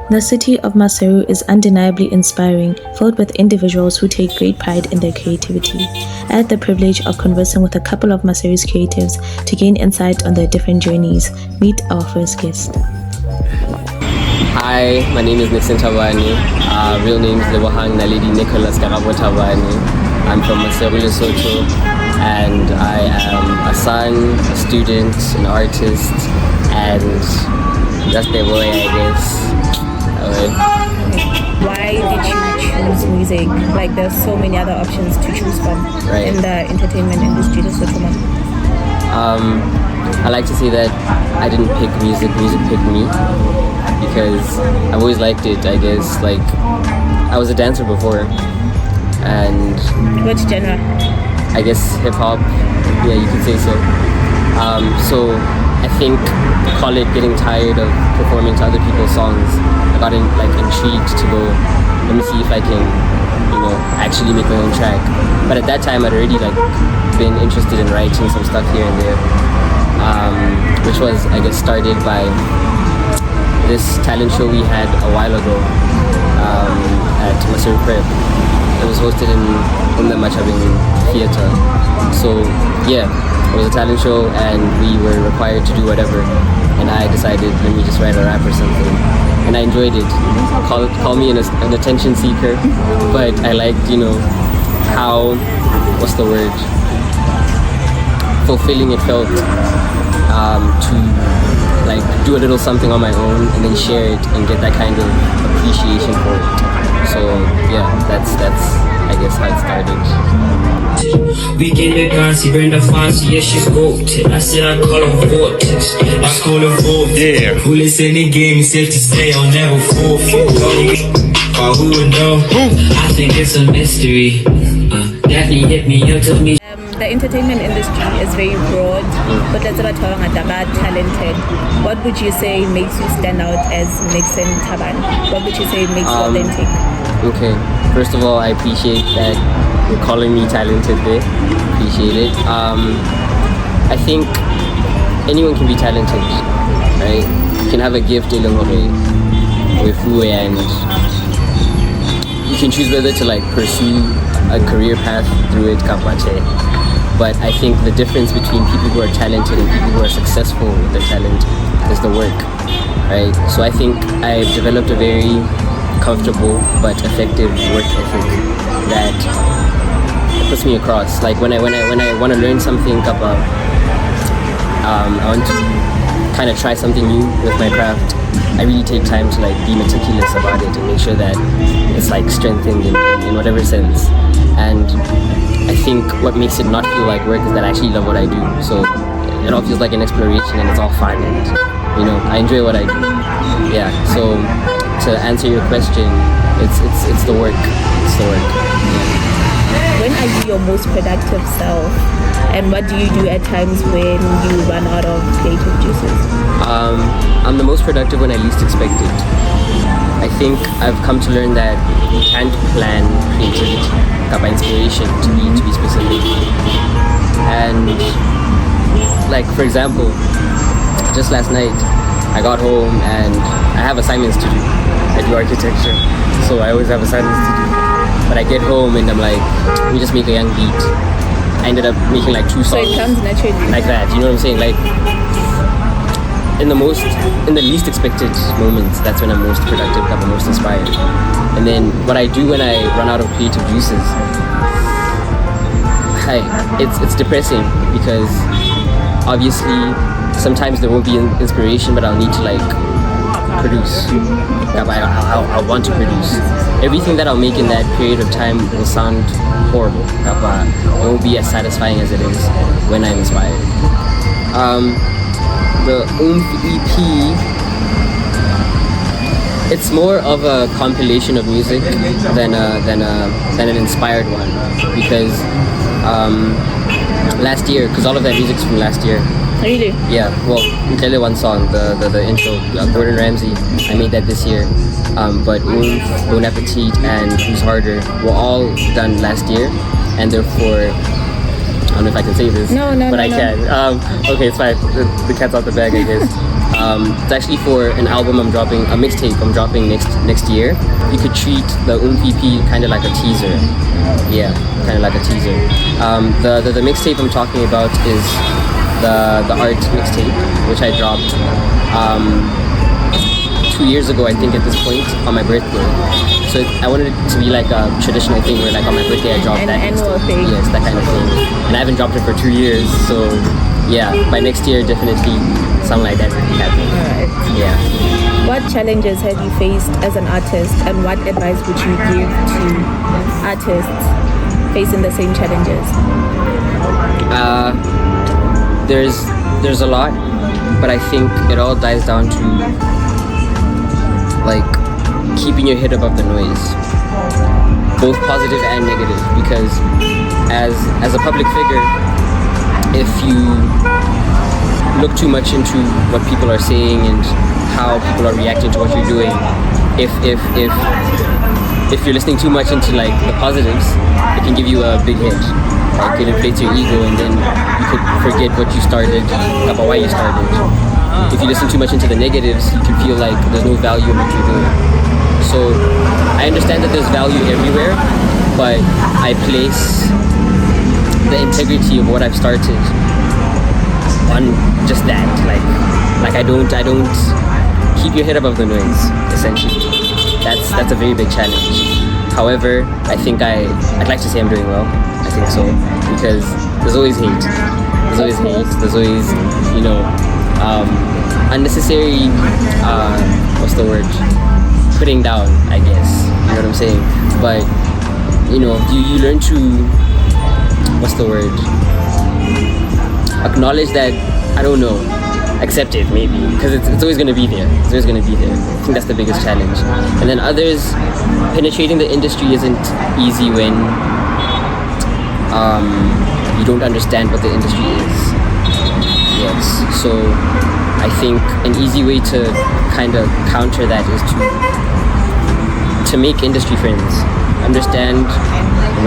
The city of Maseru is undeniably inspiring, filled with individuals who take great pride in their creativity. I had the privilege of conversing with a couple of Maseru's creatives to gain insight on their different journeys. Meet our first guest. Hi, my name is Nixon Tabani. Real name is Lebohang Naledi Nicholas Karabo Tabani. I'm from Maseru, Lesotho, and I am a son, a student, an artist, and just a boy, I guess. Why did you choose music? Like, there's so many other options to choose from in the entertainment industry. I like to say that I didn't pick music picked me, because I've always liked it, I guess. Like, I was a dancer before, and which genre? I guess hip-hop, yeah, you could say so. So I think call it getting tired of performing to other people's songs. I got intrigued to go, let me see if I can, actually make my own track. But at that time I'd already been interested in writing some stuff here and there, which was, I guess, started by this talent show we had a while ago at Maseru Prep. It was hosted in the Machabeng Theatre. So yeah, it was a talent show and we were required to do whatever, and I decided, let me just write a rap or something, and I enjoyed it. Call me an attention seeker, but I liked, how, what's the word, fulfilling it felt to do a little something on my own and then share it and get that kind of appreciation for it. So yeah, that's I guess how it started. We get the Gansi, Brenda Fancy, yeah, she's goated. I said I call her Vortex, I call her Vortex. Yeah. Who listen in game, safe to say I'll never forfeit. Or who would know? I think it's a mystery. Daphne hit me up, told me. The entertainment industry is very broad, but that's about talented. What would you say makes you stand out as Nixon Tabani? What would you say makes you authentic? Okay, first of all, I appreciate that you're calling me talented there. Appreciate it. I think anyone can be talented, right? You can have a gift with who, and you can choose whether to pursue a career path through it, kapache. But I think the difference between people who are talented and people who are successful with their talent is the work, right? So I think I've developed a very comfortable but effective work ethic that puts me across. Like when I want to learn something about, I want to kind of try something new with my craft, I really take time to be meticulous about it and make sure that it's strengthened in whatever sense. And I think what makes it not feel like work is that I actually love what I do. So it all feels like an exploration and it's all fun, and I enjoy what I do. Yeah. So to answer your question, it's the work. It's the work. When are you your most productive self, and what do you do at times when you run out of creative juices? I'm the most productive when I least expect it. I think I've come to learn that you can't plan creativity, by inspiration to be specific. And for example, just last night I got home and I have assignments to do. I do architecture, so I always have assignments to do. But I get home and I'm like, let me just make a young beat. I ended up making 2 songs. So it comes naturally. Like that, you know what I'm saying? In the least expected moments, that's when I'm most productive, I'm most inspired. And then what I do when I run out of creative juices, it's depressing, because obviously sometimes there won't be inspiration, but I'll need to produce. I want to produce. Everything that I'll make in that period of time will sound horrible. It won't be as satisfying as it is when I'm inspired. The EP, it's more of a compilation of music than an inspired one, because last year, because all of that music's from last year. Really? Yeah, well, Nkele one song, the intro, Gordon Ramsay, I made that this year. But Bon Appetit and Who's Harder were all done last year, and therefore, I don't know if I can say this, No, but I can. Okay, it's fine. The cat's out the bag, I guess. It's actually for an album I'm dropping, a mixtape I'm dropping next year. You could treat the EP kind of like a teaser. Yeah, kind of like a teaser. The mixtape I'm talking about is the art mixtape, which I dropped 2 years ago, I think, at this point, on my birthday. So I wanted it to be like a traditional thing where, like, on my birthday I dropped An that annual mixtape. thing. Yes, that kind of thing. And I haven't dropped it for 2 years, so yeah, by next year definitely something like that will be happening. Alright. Yeah. What challenges have you faced as an artist, and what advice would you give to artists facing the same challenges? There's a lot, but I think it all dies down to, like, keeping your head above the noise, both positive and negative, because as a public figure, if you look too much into what people are saying and how people are reacting to what you're doing, if you're listening too much into, like, the positives, it can give you a big hit. Like, it inflates your ego, and then you could forget what you started, about why you started. If you listen too much into the negatives, you can feel like there's no value in what you're doing. So I understand that there's value everywhere, but I place the integrity of what I've started on just that. Like I don't keep your head above the noise, essentially. That's a very big challenge. However, I think I'd like to say I'm doing well. I think so, because there's always hate. There's always, you know, unnecessary, what's the word? Putting down, I guess. You know what I'm saying? But, you know, you learn to, what's the word? Acknowledge that, I don't know, accept it maybe, because it's always going to be there. It's always going to be there. I think that's the biggest challenge. And then others, penetrating the industry isn't easy when you don't understand what the industry is. Yes, so I think an easy way to kind of counter that is to make industry friends, understand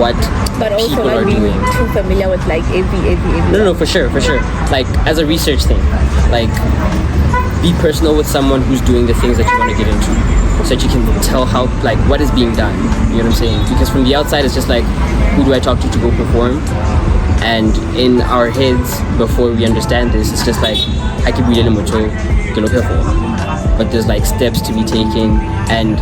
what But also, people are not being doing. too familiar with, like, every. No, for sure. Like, as a research thing, like, be personal with someone who's doing the things that you want to get into, so that you can tell how, like, what is being done. You know what I'm saying? Because from the outside, it's just like, who do I talk to go perform? And in our heads, before we understand this, it's just like, I can be a little but there's, like, steps to be taken, and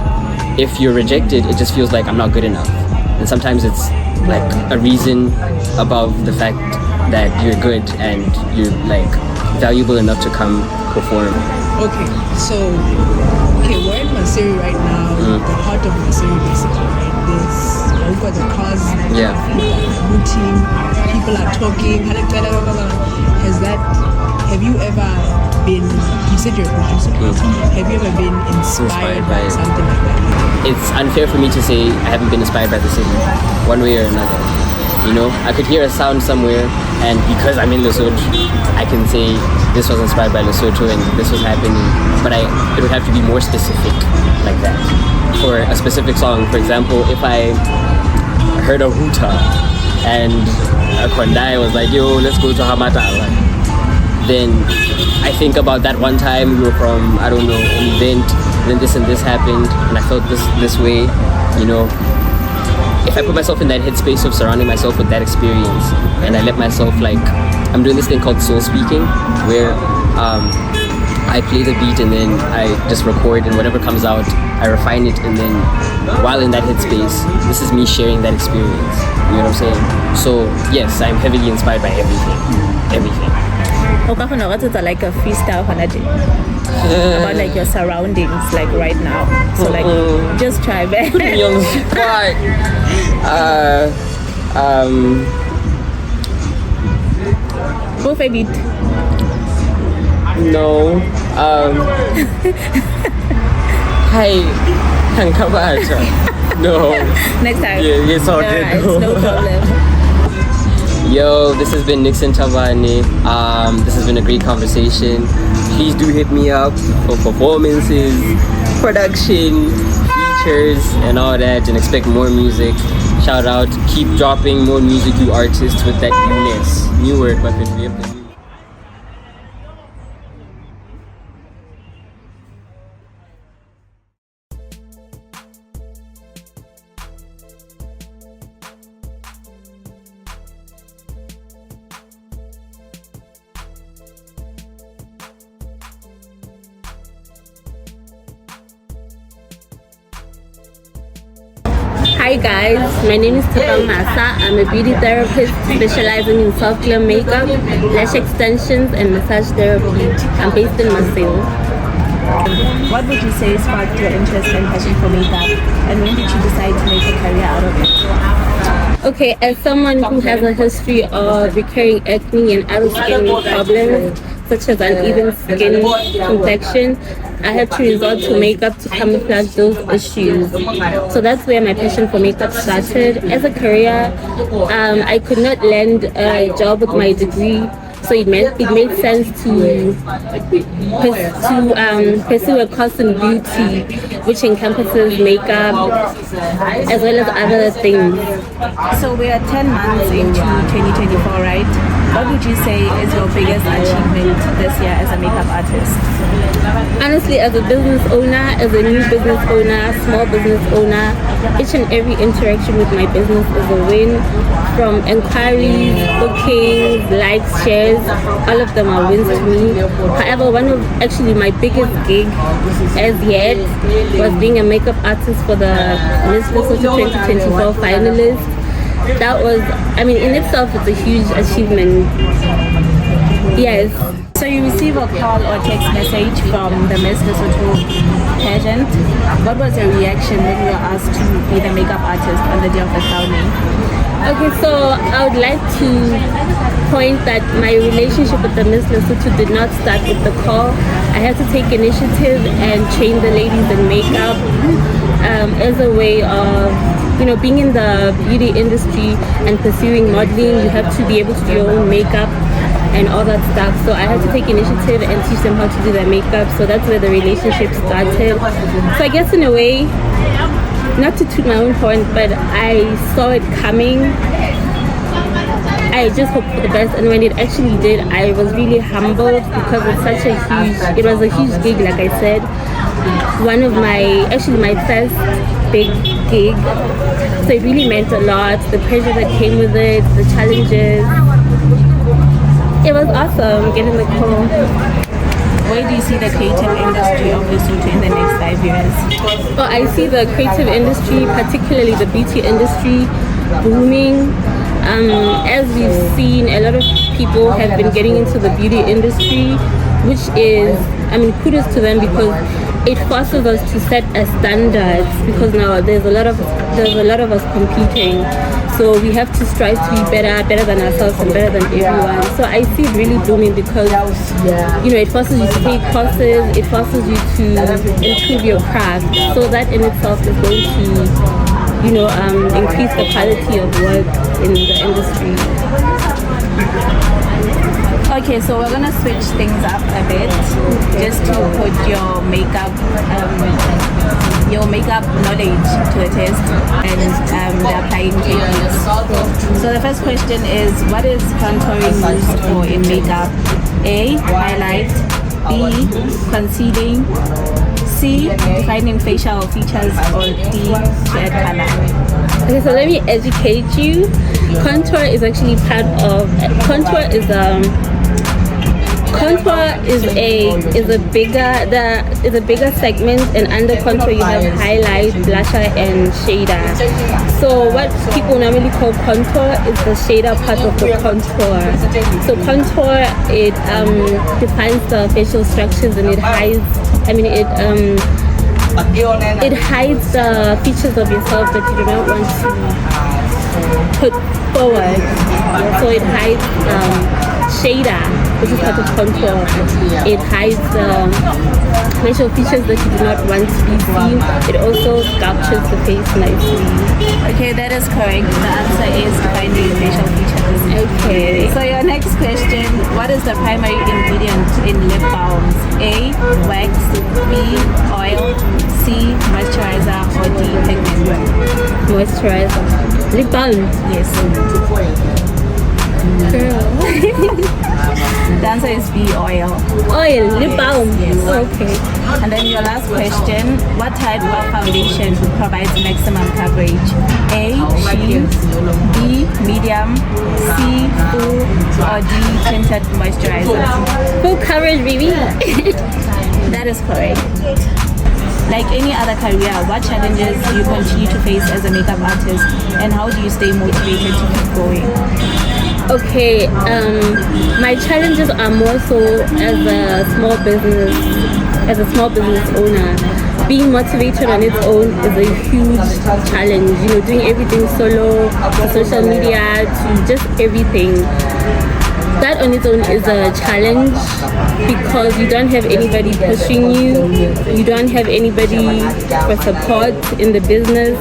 if you're rejected, it just feels like I'm not good enough. And sometimes it's like a reason above the fact that you're good and you're, like, valuable enough to come perform. Okay, so we're in Masiri right now, the heart of Masiri basically, right? We've got the cars, Yeah. booting, people are talking. Have you ever been, you said you're a producer, have you ever been inspired by Inspired by it. something like that? It's unfair for me to say I haven't been inspired by the city, one way or another. You know, I could hear a sound somewhere, and because I'm in Lesotho, I can say this was inspired by Lesotho and this was happening. But it would have to be more specific, like that. For a specific song, for example, if I heard a Huta and a Kondai was like, yo, let's go to Hamatala, then I think about that one time we were from, I don't know, an event, then this and this happened, and I felt this way, you know. If I put myself in that headspace of surrounding myself with that experience, and I let myself, like, I'm doing this thing called soul speaking, where I play the beat and then I just record, and whatever comes out, I refine it, and then while in that headspace, this is me sharing that experience. You know what I'm saying? So yes, I'm heavily inspired by everything. Okay, it's like a freestyle about, like, your surroundings, like, right now. So, like, just try, man. Put me on the spot. Go for a beat. No. Hi, Hankabata. No. Next time. Yeah, it's all good. Alright, no problem. Yo, this has been Nixon Tavani. This has been a great conversation. Please do hit me up for performances, production, features, and all that, and expect more music. Shout out, keep dropping more music, you artists, with that newness. New word, but with Hi guys, my name is Tebang Masa. I'm a beauty therapist specializing in self-glam makeup, lash extensions and massage therapy. I'm based in Maceo. What would you say sparked your interest and passion for makeup? And when did you decide to make a career out of it? Okay, as someone who has a history of recurring acne and other skin problems, such as uneven skin complexion, I had to resort to makeup to camouflage those issues. So that's where my passion for makeup started. As a career, I could not land a job with my degree, so it made sense to pursue a course in beauty, which encompasses makeup as well as other things. So we are 10 months into 2024, right? What would you say is your biggest achievement this year as a makeup artist? Honestly, as a business owner, as a new business owner, small business owner, each and every interaction with my business is a win. From inquiries, bookings, likes, shares, all of them are wins to me. However, one of actually my biggest gig as yet was being a makeup artist for the Miss Lesotho 2024 finalists. That was, I mean, in itself, it's a huge achievement. Yes. So you receive a call or text message from the Miss Lesotho pageant. What was your reaction when you were asked to be the makeup artist on the day of the crowning? Okay, so I would like to point that my relationship with the Miss Lesotho did not start with the call. I had to take initiative and train the ladies in makeup as a way of, you know, being in the beauty industry and pursuing modeling. You have to be able to do your own makeup and all that stuff. So I had to take initiative and teach them how to do their makeup. So that's where the relationship started. So I guess in a way, not to toot my own horn, but I saw it coming. I just hoped for the best, and when it actually did, I was really humbled because it's such a huge, it was a huge gig, like I said. One of my first big gig. So it really meant a lot. The pressure that came with it, the challenges. It was awesome getting the call. Where do you see the creative industry of Lesotho in the next 5 years? Well, I see the creative industry, particularly the beauty industry, booming. As we've seen, a lot of people have been getting into the beauty industry, which is, I mean, kudos to them because it forces us to set a standard, because now there's a lot of us competing. So we have to strive to be better than ourselves and better than everyone. So I see it really booming because, you know, it forces you to take courses, it forces you to improve your craft. So that in itself is going to, you know, increase the quality of work in the industry. Okay, so we're gonna switch things up a bit, just to put your makeup knowledge to a test and the applying techniques. So the first question is, what is contouring used for in makeup? A, highlight. B, concealing. C, defining facial features. Or D, to add color. Okay, so let me educate you. Contour is actually part of contour is a bigger segment, and under contour you have highlight, blusher and shader. So what people normally call contour is the shader part of the contour. So contour, it defines the facial structures and it hides the features of yourself that you do not want to put forward. So it hides shader, which is part of contour. It hides the facial features that you do not want to be seen. It also sculptures the face nicely. Okay, that is correct. The answer is defining facial features. Okay. So your next question, what is the primary ingredient in lip balms? A, wax. B, oil. C, moisturizer. Or D, pigment? Moisturizer. Lip balm. Yes. Girl. The answer is B, oil. Oil, lip balm. Yes. Okay. And then your last question, what type of foundation provides maximum coverage? A, sheen. B, medium. C, full. Or D, tinted moisturizer? Full coverage, baby. That is correct. Like any other career, what challenges do you continue to face as a makeup artist, and how do you stay motivated to keep going? Okay, my challenges are more so as a small business owner. Being motivated on its own is a huge challenge. You know, doing everything solo, to social media, to just everything. That on its own is a challenge because you don't have anybody pushing you. You don't have anybody for support in the business.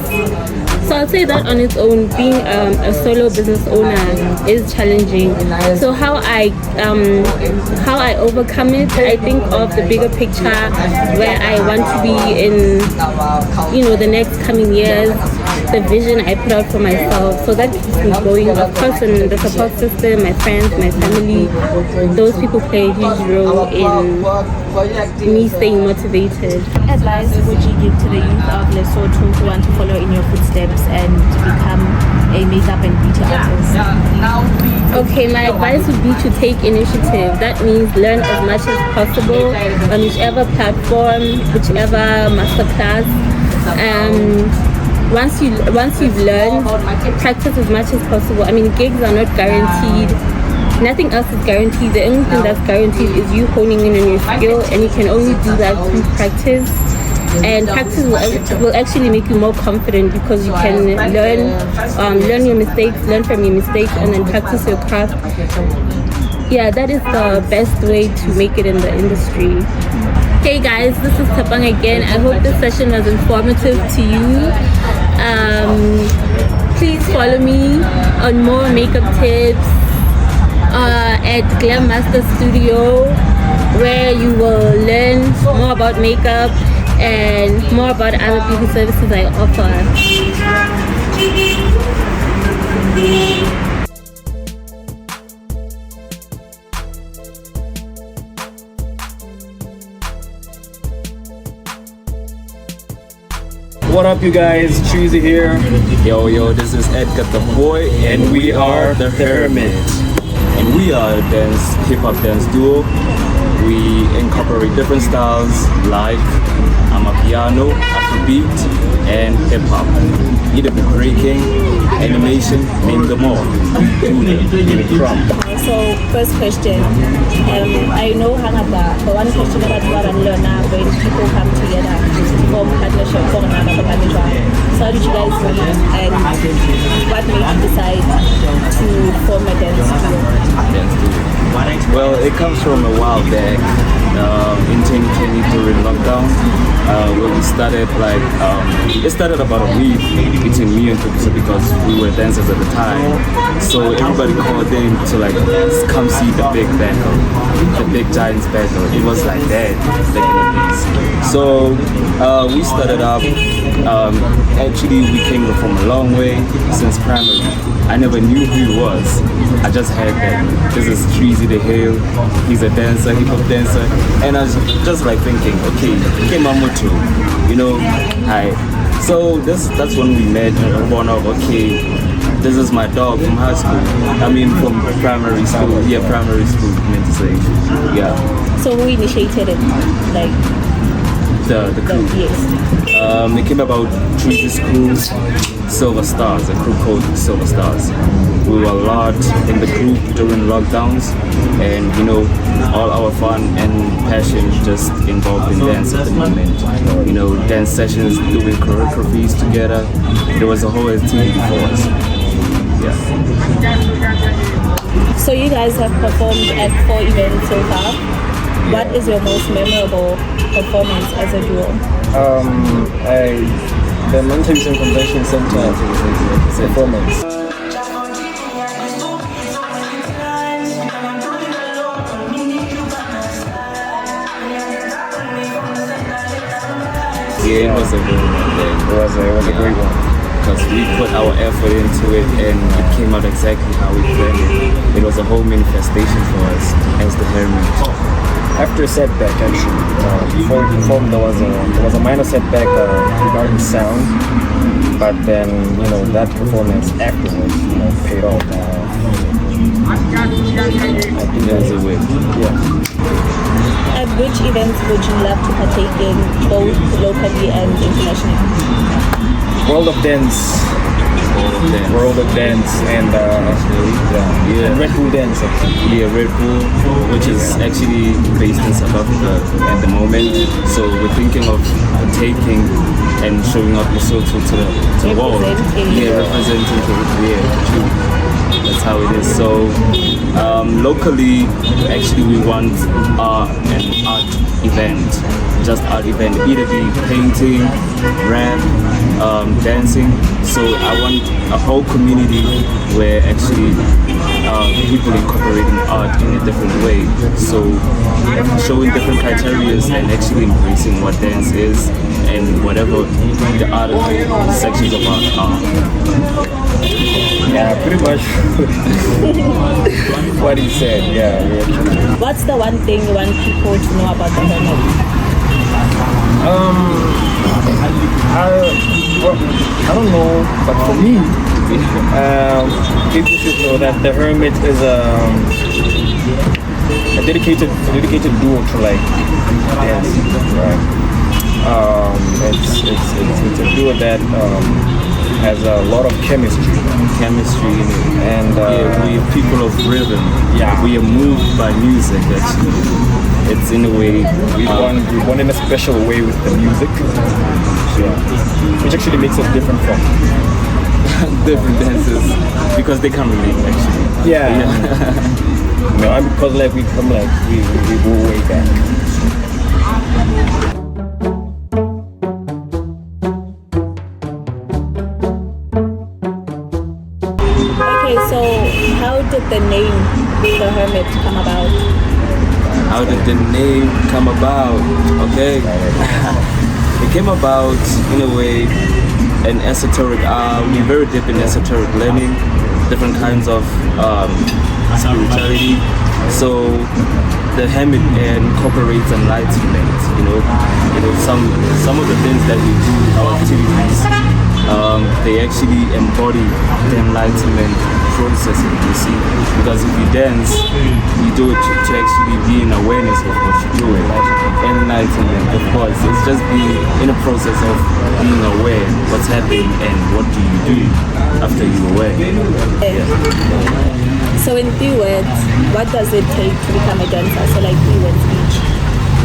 So I'll say that on its own, being a solo business owner is challenging. So how I overcome it, I think of the bigger picture where I want to be in, you know, the next coming years, the vision I put out for myself. So that keeps me going. Of course, and the support system, my friends, my family, those people play a huge role in me staying motivated. What advice would you give to the youth of Lesotho who want to follow in your footsteps and become a makeup and beauty artist? Okay, my advice would be to take initiative. That means learn as much as possible on whichever platform, whichever masterclass. Once you've learned, practice as much as possible. I mean, gigs are not guaranteed. Nothing else is guaranteed. The only thing that's guaranteed is you honing in on your skill, and you can only do that through practice. And practice will actually make you more confident because you can learn your mistakes, learn from your mistakes, and then practice your craft. Yeah, that is the best way to make it in the industry. Hey guys, this is Tapang again. I hope this session was informative to you. Please follow me on more makeup tips at Glam Master Studio, where you will learn more about makeup and more about other beauty services I offer. What up, you guys? Cheesy here. Yo, this is Edgar the Boy, and we are the Hermit. And we are a hip-hop dance duo. We incorporate different styles like Amapiano, Afrobeat, and hip-hop. Either the breaking, animation, name them all. So, first question. I know Hangaba, but one question about what I learn now when people come together to form partnership, So how did you guys meet, and what made you decide to form a dance duo? Well, it comes from a while back, in 2020 during lockdown, where we started it started about a week between me and Producer because we were dancers at the time. So everybody called in to come see the big battle, the big giants battle. It was like that back in the days. So we started up. Actually, we came from a long way since primary. I never knew who he was. I just heard that this is Treasy the Hill. He's a dancer, hip hop dancer, and I was just thinking, okay, Kemamoto, hi. So that's when we met and born out. Okay, this is my dog from high school. I mean, from primary school. Yeah, primary school. Meant to say, yeah. So who initiated it? The crew. Yes. It came about through this crew, Silver Stars, a crew called Silver Stars. We were a lot in the group during lockdowns, and all our fun and passion just involved in dance at the moment. Dance sessions, doing choreographies together. There was a whole activity for us. Yeah. So you guys have performed at 4 events so far. What is your most memorable performance as a duo? The Mantelson Convention Center performance. Yeah, it was a good one. It was a great one. Because we put our effort into it and it came out exactly how we planned it. It was a whole manifestation for us as the Hermit. After a setback, actually, before we performed, there was a minor setback regarding sound, but then that performance afterwards, paid off. I think that's a way. Yeah. At which event events would you love to partake in, both locally and internationally? World of Dance. World of Dance and and Red Bull Dance. Yeah, Red Bull, which is actually based in South Africa at the moment. So we're thinking of taking and showing up Lesotho to the world. Yeah, representing that's how it is. So locally, actually, we want an art event, just art event, either be painting, rap, dancing. So I want a whole community where actually people incorporating art in a different way. So showing different criteria and actually embracing what dance is and whatever the art sections of art are. Yeah, pretty much what he said. Yeah. What's the one thing you want people to know about the Hermit? I don't know, but for me, people should know that the Hermit is a dedicated duo to like dance, right? It's a duo that has a lot of chemistry in it, and we are people of rhythm. Yeah, we are moved by music. Actually, it's in a way we want in a special way with the music, which actually makes us different from different dances because they can relate actually. Yeah. No, because like we come like we go way back. So how did the name The Hermit come about? How did the name come about? Okay. It came about in a way an esoteric, we're very deep in esoteric learning, different kinds of spirituality. So the Hermit incorporates enlightenment, you know, some of the things that we do, our activities, they actually embody the enlightenment process, you see, because if you dance, you do it to actually be in awareness of what you're doing. Enlightenment, of course, it's just being in a process of being aware what's happening and what do you do after you're aware. Yeah. So in 3 words, what does it take to become a dancer? So like 3 words each.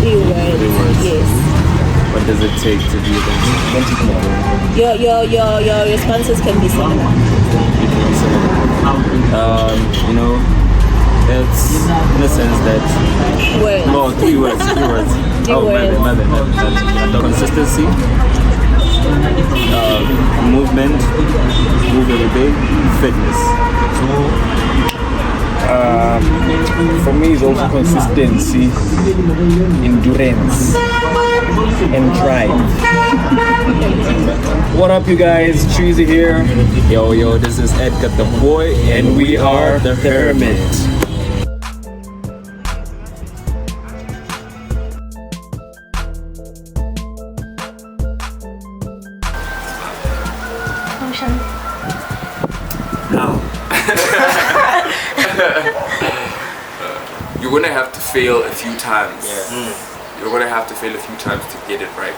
3 words. Yes. What does it take to be a dancer? Your responses can be similar. You know, it's in a sense that words. No, 3 words. 3 words. The consistency, movement, move every day, fitness. For me, it's also consistency, endurance, and drive. What up, you guys? Cheesy here. Yo, this is Edgar the Boy, and we are the Hermit. You're gonna have to fail a few times. You're gonna have to fail a few times to get it right.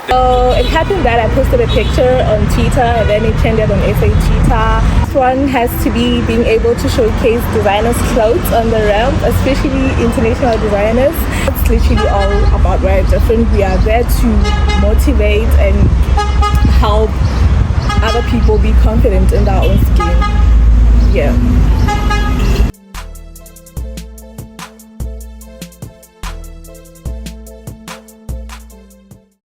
So it happened that I posted a picture on Twitter and then it trended on SA Twitter. This one has to be being able to showcase designers' clothes on the ramp, especially international designers. It's literally all about Ride Different. We are there to motivate and help other people be confident in their own skin. Yeah.